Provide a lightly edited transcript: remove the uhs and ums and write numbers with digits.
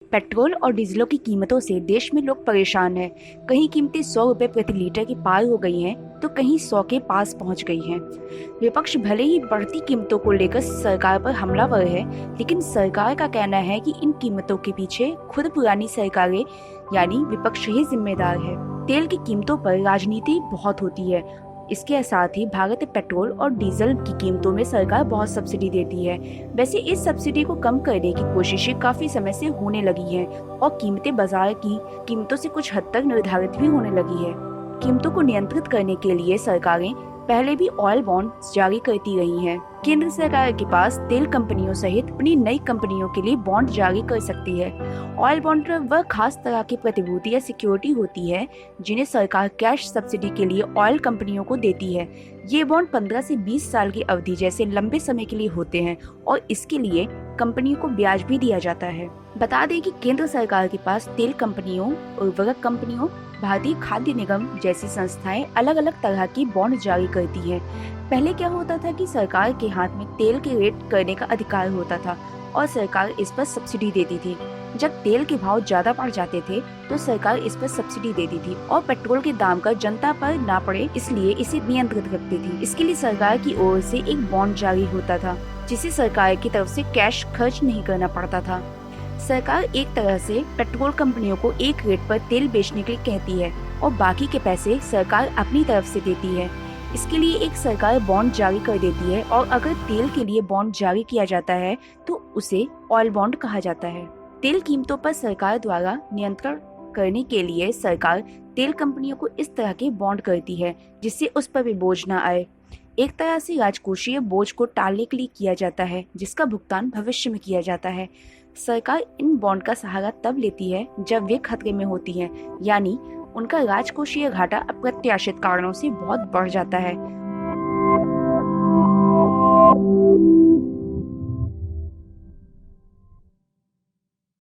Petrol और डीजलों की कीमतों से देश में लोग परेशान हैं। कहीं कीमतें 100 रुपए प्रति लीटर की पार हो गई हैं, तो कहीं 100 के पास पहुंच गई हैं। विपक्ष भले ही बढ़ती कीमतों को लेकर सरकार पर हमलावर है, लेकिन सरकार का कहना है कि इन कीमतों के पीछे खुद पुरानी सरकारें यानी विपक्ष ही जिम्मेदार है। तेल की कीमतों पर राजनीति बहुत होती है। इसके साथ ही भारत में पेट्रोल और डीजल की कीमतों में सरकार बहुत सब्सिडी देती है। वैसे इस सब्सिडी को कम करने की कोशिशें काफी समय से होने लगी हैं और कीमतें बाजार की कीमतों से कुछ हद तक निर्धारित भी होने लगी है। कीमतों को नियंत्रित करने के लिए सरकारें पहले भी ऑयल बॉन्ड जारी करती रही हैं। केंद्र सरकार के पास तेल कंपनियों सहित अपनी नई कंपनियों के लिए बॉन्ड जारी कर सकती है। ऑयल बॉन्ड वह खास तरह की प्रतिभूति या सिक्योरिटी होती है जिन्हें सरकार कैश सब्सिडी के लिए ऑयल कंपनियों को देती है। ये बॉन्ड 15 से 20 साल की अवधि जैसे लंबे समय के लिए होते हैं और इसके लिए कंपनियों को ब्याज भी दिया जाता है। बता दें कि केंद्र सरकार के पास तेल कंपनियों, उर्वरक कंपनियों, भारतीय खाद्य निगम जैसी संस्थाएं अलग अलग तरह की बॉन्ड जारी करती हैं। पहले क्या होता था कि सरकार के हाथ में तेल के रेट करने का अधिकार होता था और सरकार इस पर सब्सिडी देती थी। जब तेल के भाव ज्यादा बढ़ जाते थे तो सरकार इस पर सब्सिडी देती थी और पेट्रोल के दाम का जनता पर ना पड़े इसलिए इसे नियंत्रित रखती थी। इसके लिए सरकार की ओर से एक बॉन्ड जारी होता था जिसे सरकार की तरफ से कैश खर्च नहीं करना पड़ता था। सरकार एक तरह से पेट्रोल कंपनियों को एक रेट पर तेल बेचने के लिए कहती है और बाकी के पैसे सरकार अपनी तरफ से देती है। इसके लिए एक सरकार बॉन्ड जारी कर देती है और अगर तेल के लिए बॉन्ड जारी किया जाता है तो उसे ऑयल बॉन्ड कहा जाता है। तेल कीमतों पर सरकार द्वारा नियंत्रण करने के लिए सरकार तेल कंपनियों को इस तरह के बॉन्ड करती है जिससे उस पर भी बोझ न आए। एक तरह से राजकोषीय बोझ को टालने के लिए किया जाता है जिसका भुगतान भविष्य में किया जाता है। सरकार इन बॉन्ड का सहारा तब लेती है जब वे खतरे में होती हैं, यानी उनका राजकोषीय घाटा अप्रत्याशित कारणों से बहुत बढ़ जाता है।